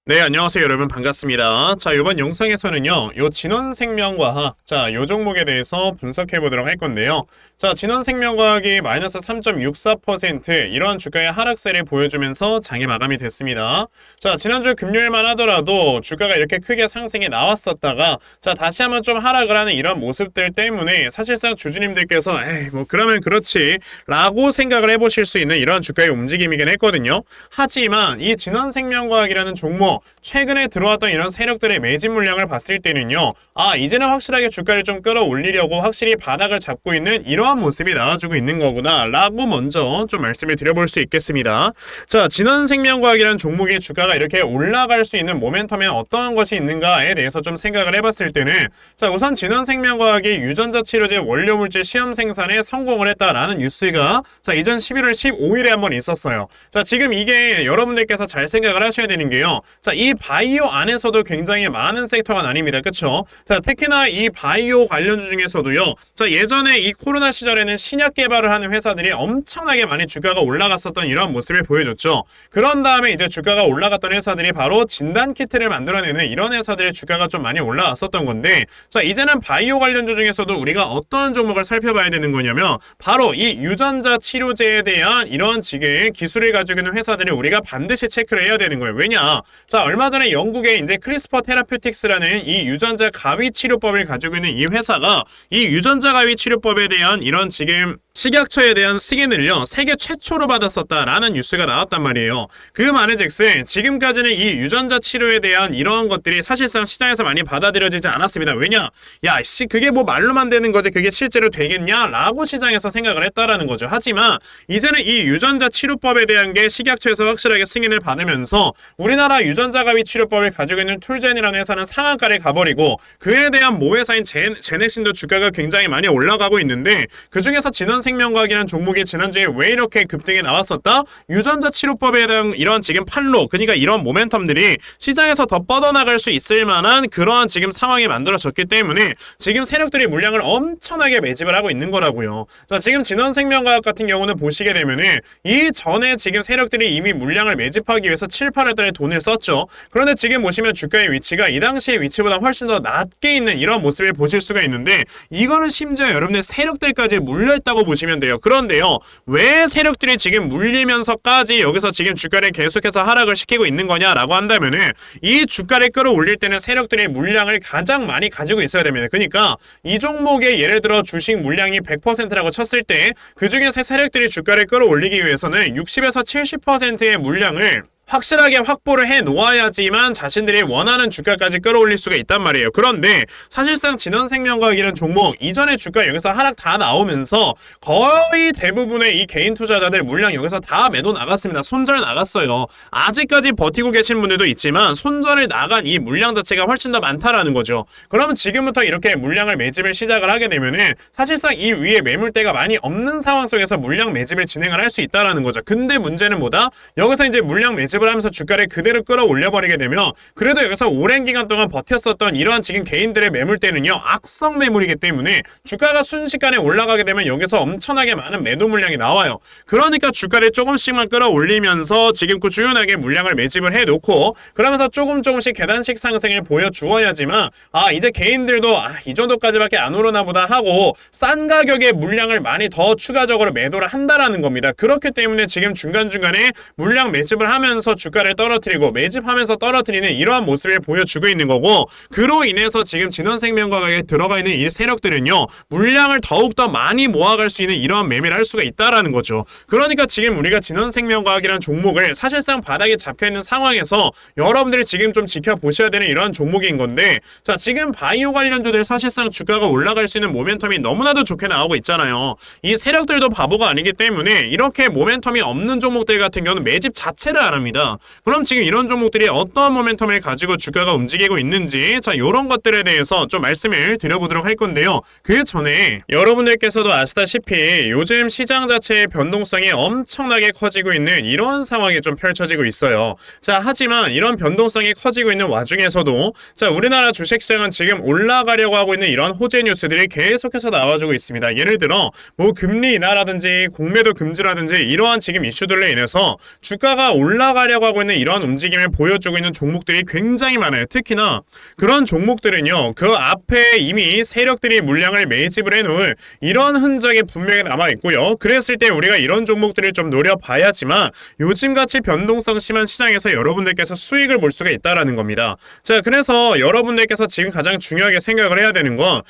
네, 안녕하세요, 여러분. 반갑습니다. 자, 이번 영상에서는요, 요 진원생명과학, 자, 요 종목에 대해서 분석해 보도록 할 건데요. 자, 진원생명과학이 마이너스 3.64% 이러한 주가의 하락세를 보여주면서 장이 마감이 됐습니다. 자, 지난주 금요일만 하더라도 주가가 이렇게 크게 상승이 나왔었다가, 자, 다시 한번 좀 하락을 하는 이런 모습들 때문에 사실상 주주님들께서, 에이, 뭐, 그러면 그렇지, 라고 생각을 해보실 수 있는 이런 주가의 움직임이긴 했거든요. 하지만 이 진원생명과학이라는 종목, 최근에 들어왔던 이런 세력들의 매집 물량을 봤을 때는요, 이제는 확실하게 주가를 좀 끌어올리려고 확실히 바닥을 잡고 있는 이러한 모습이 나와주고 있는 거구나 라고 먼저 좀 말씀을 드려볼 수 있겠습니다. 자, 진원생명과학이라는 종목의 주가가 이렇게 올라갈 수 있는 모멘텀에 어떠한 것이 있는가에 대해서 좀 생각을 해봤을 때는, 자, 우선 진원생명과학이 유전자 치료제 원료물질 시험 생산에 성공을 했다라는 뉴스가 자, 이전 11월 15일에 한번 있었어요. 자, 지금 이게 여러분들께서 잘 생각을 하셔야 되는 게요, 자, 이 바이오 안에서도 굉장히 많은 섹터가 나뉩니다. 그쵸? 자, 특히나 이 바이오 관련주 중에서도요, 자, 예전에 이 코로나 시절에는 신약 개발을 하는 회사들이 엄청나게 많이 주가가 올라갔었던 이런 모습을 보여줬죠. 그런 다음에 이제 주가가 올라갔던 회사들이 바로 진단키트를 만들어내는 이런 회사들의 주가가 좀 많이 올라왔었던 건데, 자, 이제는 바이오 관련주 중에서도 우리가 어떤 종목을 살펴봐야 되는 거냐면, 바로 이 유전자 치료제에 대한 이런 지금 기술을 가지고 있는 회사들을 우리가 반드시 체크를 해야 되는 거예요. 왜냐? 자, 얼마 전에 영국의 이제 크리스퍼 테라퓨틱스라는 이 유전자 가위 치료법을 가지고 있는 이 회사가 이 유전자 가위 치료법에 대한 이런 지금 식약처에 대한 승인을요, 세계 최초로 받았었다라는 뉴스가 나왔단 말이에요. 그 말은즉슨 지금까지는 이 유전자 치료에 대한 이러한 것들이 사실상 시장에서 많이 받아들여지지 않았습니다. 왜냐? 야, 씨, 그게 뭐 말로만 되는 거지 그게 실제로 되겠냐? 라고 시장에서 생각을 했다라는 거죠. 하지만 이제는 이 유전자 치료법에 대한 게 식약처에서 확실하게 승인을 받으면서 우리나라 유전자 가위 치료법을 가지고 있는 툴젠이라는 회사는 상한가를 가버리고, 그에 대한 모회사인 제넥신도 주가가 굉장히 많이 올라가고 있는데, 그 중에서 진원생명과학이라는 종목이 지난주에 왜 이렇게 급등이 나왔었다? 유전자 치료법에 대한 이런 지금 판로, 그러니까 이런 모멘텀들이 시장에서 더 뻗어나갈 수 있을 만한 그러한 지금 상황이 만들어졌기 때문에 지금 세력들이 물량을 엄청나게 매집을 하고 있는 거라고요. 자, 지금 진원생명과학 같은 경우는 보시게 되면은 이전에 지금 세력들이 이미 물량을 매집하기 위해서 7, 8월 달에 돈을 썼죠. 그런데 지금 보시면 주가의 위치가 이 당시의 위치보다 훨씬 더 낮게 있는 이런 모습을 보실 수가 있는데, 이거는 심지어 여러분들 세력들까지 물려있다고 보시면 돼요. 그런데요, 왜 세력들이 지금 물리면서까지 여기서 지금 주가를 계속해서 하락을 시키고 있는 거냐라고 한다면은, 이 주가를 끌어올릴 때는 세력들의 물량을 가장 많이 가지고 있어야 됩니다. 그러니까 이 종목의 예를 들어 주식 물량이 100%라고 쳤을 때 그 중에서 세력들이 주가를 끌어올리기 위해서는 60에서 70%의 물량을 확실하게 확보를 해 놓아야지만 자신들이 원하는 주가까지 끌어올릴 수가 있단 말이에요. 그런데 사실상 진원생명과학이라는 종목 이전에 주가 여기서 하락 다 나오면서 거의 대부분의 이 개인 투자자들 물량 여기서 다 매도 나갔습니다. 손절 나갔어요. 아직까지 버티고 계신 분들도 있지만 손절을 나간 이 물량 자체가 훨씬 더 많다라는 거죠. 그러면 지금부터 이렇게 물량을 매집을 시작을 하게 되면은 사실상 이 위에 매물대가 많이 없는 상황 속에서 물량 매집을 진행을 할 수 있다라는 거죠. 근데 문제는 뭐다? 여기서 이제 물량 매집을 하면서 주가를 그대로 끌어올려버리게 되면, 그래도 여기서 오랜 기간 동안 버텼었던 이러한 지금 개인들의 매물대는요, 악성 매물이기 때문에 주가가 순식간에 올라가게 되면 여기서 엄청나게 많은 매도 물량이 나와요. 그러니까 주가를 조금씩만 끌어올리면서 지금 꾸준하게 물량을 매집을 해놓고, 그러면서 조금씩 계단식 상승을 보여주어야지만 이제 개인들도 이 정도까지밖에 안 오르나 보다 하고 싼 가격에 물량을 많이 더 추가적으로 매도를 한다라는 겁니다. 그렇기 때문에 지금 중간중간에 물량 매집을 하면서 주가를 떨어뜨리고 매집하면서 떨어뜨리는 이러한 모습을 보여주고 있는 거고, 그로 인해서 지금 진원생명과학에 들어가 있는 이 세력들은요, 물량을 더욱더 많이 모아갈 수 있는 이러한 매매를 할 수가 있다라는 거죠. 그러니까 지금 우리가 진원생명과학이라는 종목을 사실상 바닥에 잡혀있는 상황에서 여러분들이 지금 좀 지켜보셔야 되는 이러한 종목인 건데, 자, 지금 바이오 관련주들 사실상 주가가 올라갈 수 있는 모멘텀이 너무나도 좋게 나오고 있잖아요. 이 세력들도 바보가 아니기 때문에 이렇게 모멘텀이 없는 종목들 같은 경우는 매집 자체를 안 합니다. 그럼 지금 이런 종목들이 어떤 모멘텀을 가지고 주가가 움직이고 있는지, 자, 요런 것들에 대해서 좀 말씀을 드려보도록 할 건데요. 그 전에 여러분들께서도 아시다시피 요즘 시장 자체의 변동성이 엄청나게 커지고 있는 이러한 상황이 좀 펼쳐지고 있어요. 자, 하지만 이런 변동성이 커지고 있는 와중에서도 자, 우리나라 주식시장은 지금 올라가려고 하고 있는 이런 호재 뉴스들이 계속해서 나와주고 있습니다. 예를 들어 뭐 금리 인하라든지 공매도 금지라든지 이러한 지금 이슈들로 인해서 주가가 올라가 내려가려고 하고 있는 이런 움직임을 보여주고 있는 종목들이 굉장히 많아요. 특히나 그런 종목들은요, 그 앞에 이미 세력들이 물량을 매집을 해놓을 이런 흔적이 분명히 남아있고요. 그랬을 때 우리가 이런 종목들을 좀 노려봐야지만 요즘같이 변동성 심한 시장에서 여러분들께서 수익을 볼 수가 있다라는 겁니다. 자, 그래서 여러분들께서 지금 가장 중요하게 생각을 해야 되는 건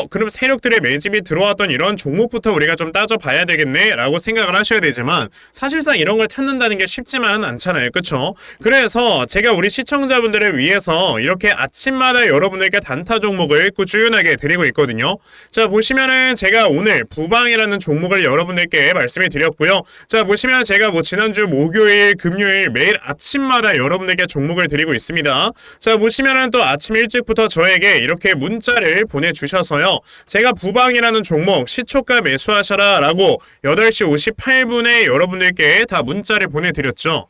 그럼 세력들의 매집이 들어왔던 이런 종목부터 우리가 좀 따져봐야 되겠네 라고 생각을 하셔야 되지만 사실상 이런 걸 찾는다는 게 쉽지만은 않잖아요. 그쵸? 그래서 제가 우리 시청자분들을 위해서 이렇게 아침마다 여러분들께 단타 종목을 꾸준하게 드리고 있거든요. 자, 보시면은 제가 오늘 부방이라는 종목을 여러분들께 말씀을 드렸고요. 자, 보시면 제가 지난주 목요일, 금요일 매일 아침마다 여러분들께 종목을 드리고 있습니다. 자, 보시면은 또 아침 일찍부터 저에게 이렇게 문자를 보내주셔서요. 제가 부방이라는 종목 시초가 매수하셔라 라고 8시 58분에 여러분들께 다 문자를 보내드렸죠.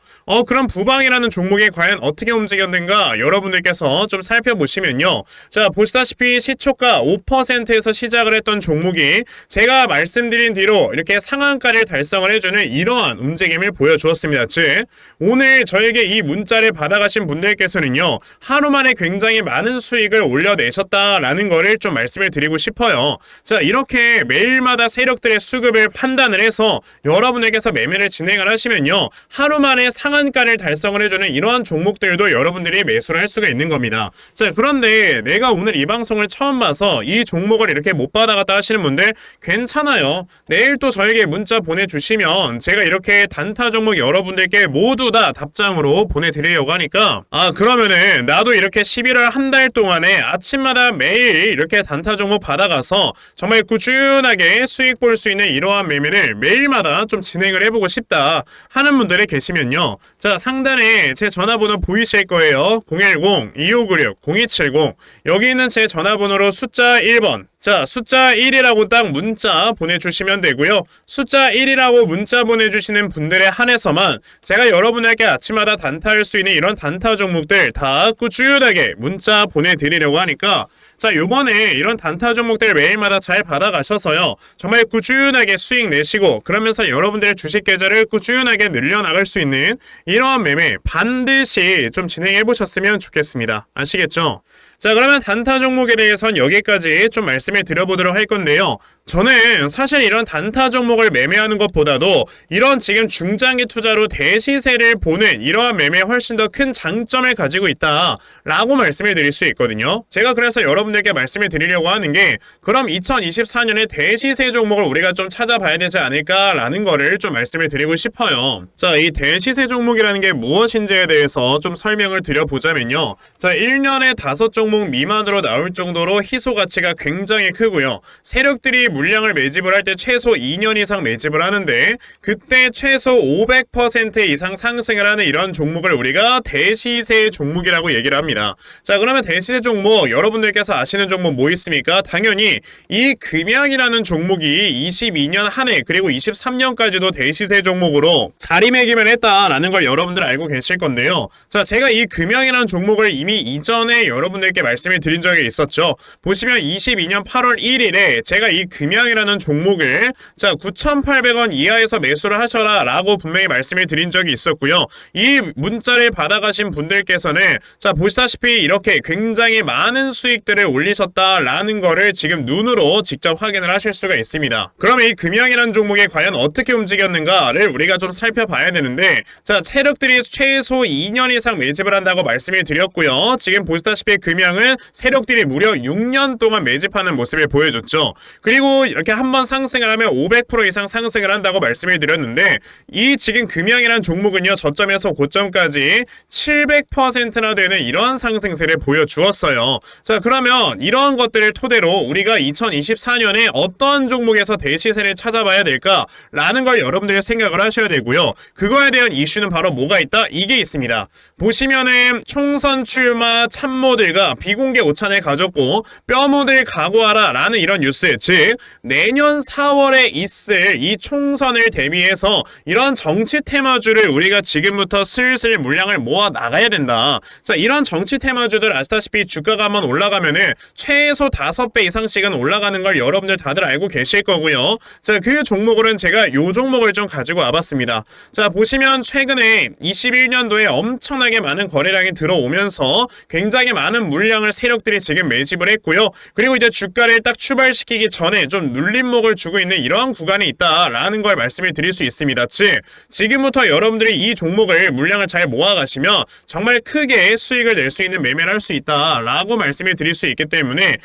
그럼 부방이라는 종목이 과연 어떻게 움직였는가 여러분들께서 좀 살펴보시면요. 자, 보시다시피 시초가 5%에서 시작을 했던 종목이 제가 말씀드린 뒤로 이렇게 상한가를 달성을 해주는 이러한 움직임을 보여주었습니다. 즉, 오늘 저에게 이 문자를 받아가신 분들께서는요, 하루 만에 굉장히 많은 수익을 올려내셨다라는 거를 좀 말씀을 드리고 싶어요. 자, 이렇게 매일마다 세력들의 수급을 판단을 해서 여러분에게서 매매를 진행을 하시면요, 하루 만에 상한가를 달성을 해주는 이러한 종목들도 여러분들이 매수를 할 수가 있는 겁니다. 자, 그런데 내가 오늘 이 방송을 처음 봐서 이 종목을 이렇게 못 받아갔다 하시는 분들 괜찮아요. 내일 또 저에게 문자 보내주시면 제가 이렇게 단타 종목 여러분들께 모두 다 답장으로 보내드리려고 하니까 그러면은 나도 이렇게 11월 한 달 동안에 아침마다 매일 이렇게 단타 종목 받아가서 정말 꾸준하게 수익 볼 수 있는 이러한 매매를 매일마다 좀 진행을 해보고 싶다 하는 분들이 계시면요. 자, 상단에 제 전화번호 보이실 거예요. 010-2596-0270 여기 있는 제 전화번호로 숫자 1번 자, 숫자 1이라고 딱 문자 보내주시면 되고요. 숫자 1이라고 문자 보내주시는 분들에 한해서만 제가 여러분에게 아침마다 단타할 수 있는 이런 단타 종목들 다 꾸준하게 문자 보내드리려고 하니까 자, 요번에 이런 단타 종목들 매일마다 잘 받아가셔서요. 정말 꾸준하게 수익 내시고 그러면서 여러분들의 주식 계좌를 꾸준하게 늘려나갈 수 있는 이러한 매매 반드시 좀 진행해 보셨으면 좋겠습니다. 아시겠죠? 자, 그러면 단타 종목에 대해서는 여기까지 좀 말씀을 드려보도록 할 건데요. 저는 사실 이런 단타 종목을 매매하는 것보다도 이런 지금 중장기 투자로 대시세를 보는 이러한 매매에 훨씬 더 큰 장점을 가지고 있다라고 말씀을 드릴 수 있거든요. 제가 그래서 여러분들께 말씀을 드리려고 하는 게 그럼 2024년에 대시세 종목을 우리가 좀 찾아봐야 되지 않을까라는 거를 좀 말씀을 드리고 싶어요. 자, 이 대시세 종목이라는 게 무엇인지에 대해서 좀 설명을 드려보자면요. 자, 1년에 5종목 미만으로 나올 정도로 희소 가치가 굉장히 크고요. 세력들이 물량을 매집을 할 때 최소 2년 이상 매집을 하는데 그때 최소 500% 이상 상승을 하는 이런 종목을 우리가 대시세 종목이라고 얘기를 합니다. 자, 그러면 대시세 종목 여러분들께서 아시는 종목 뭐 있습니까? 당연히 이 금양이라는 종목이 22년 한 해 그리고 23년까지도 대시세 종목으로 자리매김을 했다라는 걸 여러분들 알고 계실 건데요. 자, 제가 이 금양이라는 종목을 이미 이전에 여러분들께 말씀을 드린 적이 있었죠. 보시면 22년 8월 1일에 제가 이 금양이라는 종목을 자 9,800원 이하에서 매수를 하셔라 라고 분명히 말씀을 드린 적이 있었고요. 이 문자를 받아가신 분들께서는 자 보시다시피 이렇게 굉장히 많은 수익들을 올리셨다라는 거를 지금 눈으로 직접 확인을 하실 수가 있습니다. 그럼 이 금양이라는 종목이 과연 어떻게 움직였는가를 우리가 좀 살펴봐야 되는데 자 세력들이 최소 2년 이상 매집을 한다고 말씀을 드렸고요. 지금 보시다시피 금양은 세력들이 무려 6년 동안 매집하는 모습을 보여줬죠. 그리고 이렇게 한번 상승을 하면 500% 이상 상승을 한다고 말씀을 드렸는데 이 지금 금양이라는 종목은요 저점에서 고점까지 700%나 되는 이러한 상승세를 보여주었어요. 자, 그러면 이러한 것들을 토대로 우리가 2024년에 어떤 종목에서 대시세를 찾아봐야 될까라는 걸 여러분들이 생각을 하셔야 되고요. 그거에 대한 이슈는 바로 뭐가 있다? 이게 있습니다. 보시면은 총선 출마 참모들과 비공개 오찬을 가졌고 뼈 묻을 각오하라 라는 이런 뉴스, 즉 내년 4월에 있을 이 총선을 대비해서 이런 정치 테마주를 우리가 지금부터 슬슬 물량을 모아 나가야 된다. 자, 이런 정치 테마주들 아시다시피 주가가 한번 올라가면은 최소 5배 이상씩은 올라가는 걸 여러분들 다들 알고 계실 거고요. 자, 그 종목으로는 제가 요 종목을 좀 가지고 와봤습니다. 자, 보시면 최근에 21년도에 엄청나게 많은 거래량이 들어오면서 굉장히 많은 물량을 세력들이 지금 매집을 했고요. 그리고 이제 주가를 딱 출발시키기 전에 좀 눌림목을 주고 있는 이러한 구간이 있다라는 걸 말씀을 드릴 수 있습니다. 즉 지금부터 여러분들이 이 종목을 물량을 잘 모아가시면 정말 크게 수익을 낼 수 있는 매매를 할 수 있다라고 말씀을 드릴 수 있기 때문에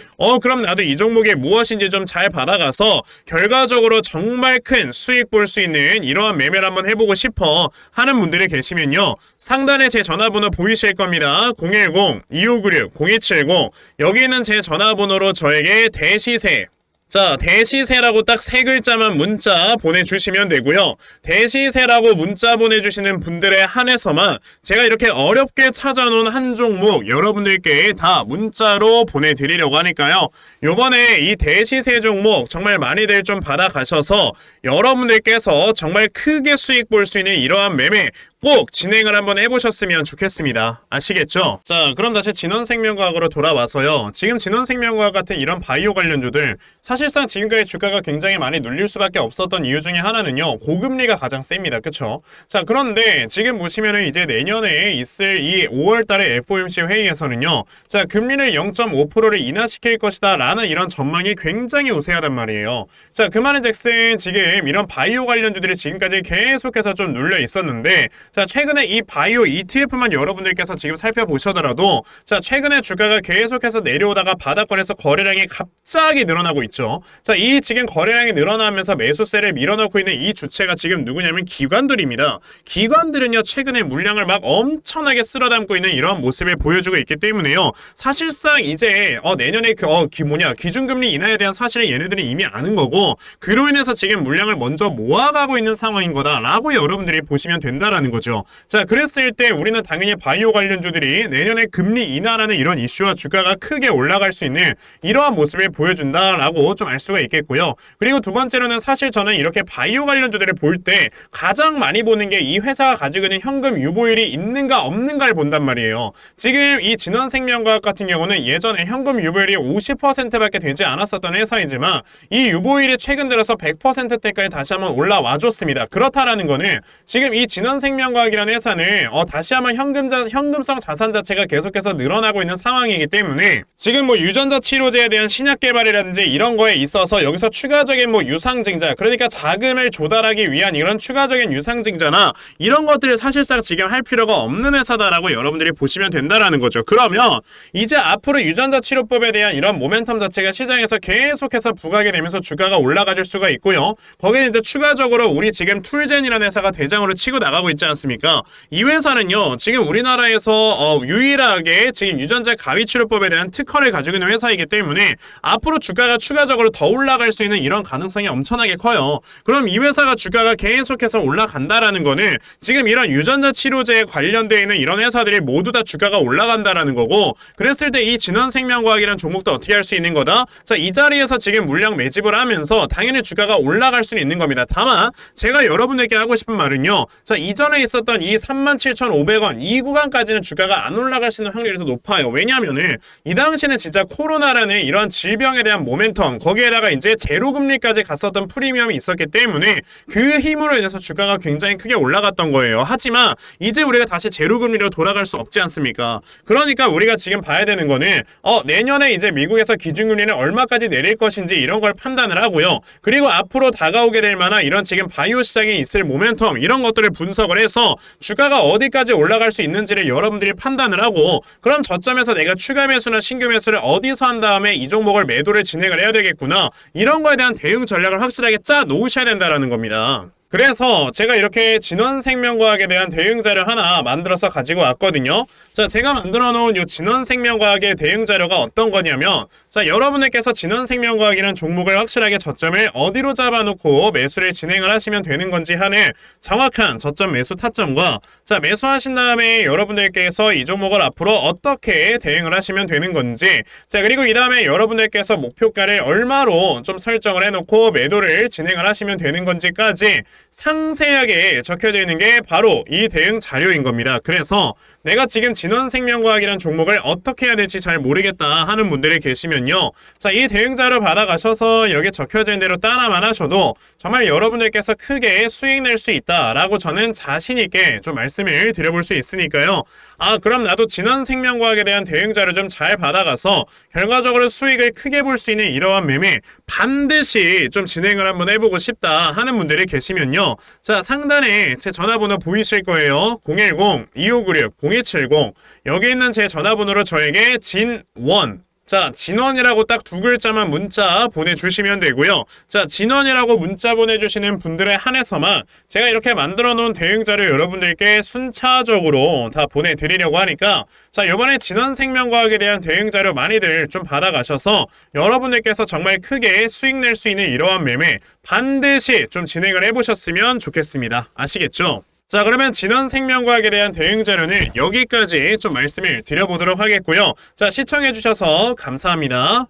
그럼 나도 이 종목이 무엇인지 좀 잘 받아가서 결과적으로 정말 큰 수익 볼 수 있는 이러한 매매를 한번 해보고 싶어 하는 분들이 계시면요, 상단에 제 전화번호 보이실 겁니다. 010-2596-0270 여기 있는 제 전화번호로 저에게 대시세, 자, 대시세라고 딱 3글자만 문자 보내주시면 되고요. 대시세라고 문자 보내주시는 분들에 한해서만 제가 이렇게 어렵게 찾아놓은 한 종목 여러분들께 다 문자로 보내드리려고 하니까요. 요번에 이 대시세 종목 정말 많이들 좀 받아가셔서 여러분들께서 정말 크게 수익 볼 수 있는 이러한 매매 꼭 진행을 한번 해보셨으면 좋겠습니다. 아시겠죠? 자, 그럼 다시 진원생명과학으로 돌아와서요. 지금 진원생명과학 같은 이런 바이오 관련주들 사실상 지금까지 주가가 굉장히 많이 눌릴 수밖에 없었던 이유 중에 하나는요, 고금리가 가장 셉니다. 그쵸? 자, 그런데 지금 보시면은 이제 내년에 있을 이 5월달에 FOMC 회의에서는요, 자, 금리를 0.5%를 인하시킬 것이다 라는 이런 전망이 굉장히 우세하단 말이에요. 자, 그 말은즉슨 지금 이런 바이오 관련주들이 지금까지 계속해서 좀 눌려 있었는데, 자, 최근에 이 바이오 ETF만 여러분들께서 지금 살펴보셔더라도, 자, 최근에 주가가 계속해서 내려오다가 바닥권에서 거래량이 갑자기 늘어나고 있죠. 자, 이 지금 거래량이 늘어나면서 매수세를 밀어넣고 있는 이 주체가 지금 누구냐면 기관들입니다. 기관들은요, 최근에 물량을 막 엄청나게 쓸어담고 있는 이런 모습을 보여주고 있기 때문에요. 사실상 이제 내년에 기준금리 인하에 대한 사실을 얘네들이 이미 아는 거고, 그로 인해서 지금 물량을 먼저 모아가고 있는 상황인 거다라고 여러분들이 보시면 된다라는 거죠. 자, 그랬을 때 우리는 당연히 바이오 관련주들이 내년에 금리 인하라는 이런 이슈와 주가가 크게 올라갈 수 있는 이러한 모습을 보여준다라고 좀 알 수가 있겠고요. 그리고 두 번째로는 사실 저는 이렇게 바이오 관련주들을 볼 때 가장 많이 보는 게 이 회사가 가지고 있는 현금 유보율이 있는가 없는가를 본단 말이에요. 지금 이 진원생명과학 같은 경우는 예전에 현금 유보율이 50%밖에 되지 않았었던 회사이지만 이 유보율이 최근 들어서 100%대까지 다시 한번 올라와 줬습니다. 그렇다라는 거는 지금 이 진원생명과학이라는 회사는 다시 한번 현금성 자산 자체가 계속해서 늘어나고 있는 상황이기 때문에 지금 뭐 유전자 치료제에 대한 신약 개발이라든지 이런 거에 있어서 여기서 추가적인 뭐 유상증자, 그러니까 자금을 조달하기 위한 이런 추가적인 유상증자나 이런 것들을 사실상 지금 할 필요가 없는 회사다라고 여러분들이 보시면 된다라는 거죠. 그러면 이제 앞으로 유전자 치료법에 대한 이런 모멘텀 자체가 시장에서 계속해서 부각이 되면서 주가가 올라가질 수가 있고요. 거기에 이제 추가적으로 우리 지금 툴젠이라는 회사가 대장으로 치고 나가고 있지 않습니까? 이 회사는요, 지금 우리나라에서 유일하게 지금 유전자 가위 치료법에 대한 특허를 가지고 있는 회사이기 때문에 앞으로 주가가 추가적으로 더 올라갈 수 있는 이런 가능성이 엄청나게 커요. 그럼 이 회사가 주가가 계속해서 올라간다라는 거는 지금 이런 유전자 치료제에 관련되어 있는 이런 회사들이 모두 다 주가가 올라간다라는 거고, 그랬을 때 이 진원생명과학이라는 종목도 어떻게 할 수 있는 거다? 자, 이 자리에서 지금 물량 매집을 하면서 당연히 주가가 올라갈 수는 있는 겁니다. 다만 제가 여러분에게 하고 싶은 말은요, 자, 이전에 있었던 이 37,500원 이 구간까지는 주가가 안 올라갈 수 있는 확률이 더 높아요. 왜냐하면은 이 당시는 진짜 코로나라는 이런 질병에 대한 모멘텀, 거기에다가 이제 제로금리까지 갔었던 프리미엄이 있었기 때문에 그 힘으로 인해서 주가가 굉장히 크게 올라갔던 거예요. 하지만 이제 우리가 다시 제로금리로 돌아갈 수 없지 않습니까? 그러니까 우리가 지금 봐야 되는 거는 내년에 이제 미국에서 기준금리는 얼마까지 내릴 것인지 이런 걸 판단을 하고요. 그리고 앞으로 다가오게 될 만한 이런 지금 바이오 시장에 있을 모멘텀 이런 것들을 분석을 해서 주가가 어디까지 올라갈 수 있는지를 여러분들이 판단을 하고, 그럼 저점에서 내가 추가 매수나 신규 매수를 어디서 한 다음에 이 종목을 매도를 진행을 해야 되겠구나, 이런 거에 대한 대응 전략을 확실하게 짜 놓으셔야 된다라는 겁니다. 그래서 제가 이렇게 진원생명과학에 대한 대응 자료 하나 만들어서 가지고 왔거든요. 자, 제가 만들어 놓은 이 진원생명과학의 대응 자료가 어떤 거냐면, 자, 여러분들께서 진원생명과학이라는 종목을 확실하게 저점을 어디로 잡아놓고 매수를 진행을 하시면 되는 건지 하는 정확한 저점 매수 타점과, 자, 매수하신 다음에 여러분들께서 이 종목을 앞으로 어떻게 대응을 하시면 되는 건지, 자, 그리고 이 다음에 여러분들께서 목표가를 얼마로 좀 설정을 해놓고 매도를 진행을 하시면 되는 건지까지 상세하게 적혀져 있는 게 바로 이 대응 자료인 겁니다. 그래서 내가 지금 진원생명과학이라는 종목을 어떻게 해야 될지 잘 모르겠다 하는 분들이 계시면요. 자, 이 대응 자료 받아가셔서 여기 적혀져 있는 대로 따라만 하셔도 정말 여러분들께서 크게 수익 낼 수 있다라고 저는 자신 있게 좀 말씀을 드려볼 수 있으니까요. 아, 그럼 나도 진원생명과학에 대한 대응 자료 좀 잘 받아가서 결과적으로 수익을 크게 볼 수 있는 이러한 매매 반드시 좀 진행을 한번 해보고 싶다 하는 분들이 계시면요. 자, 상단에 제 전화번호 보이실 거예요. 010-2596-0270 여기 있는 제 전화번호로 저에게 진원, 자, 진원이라고 딱 두 글자만 문자 보내주시면 되고요. 자, 진원이라고 문자 보내주시는 분들에 한해서만 제가 이렇게 만들어 놓은 대응 자료 여러분들께 순차적으로 다 보내드리려고 하니까, 자, 이번에 진원생명과학에 대한 대응 자료 많이들 좀 받아가셔서 여러분들께서 정말 크게 수익 낼 수 있는 이러한 매매 반드시 좀 진행을 해보셨으면 좋겠습니다. 아시겠죠? 자, 그러면 진원생명과학에 대한 대응 자료는 여기까지 좀 말씀을 드려보도록 하겠고요. 자, 시청해주셔서 감사합니다.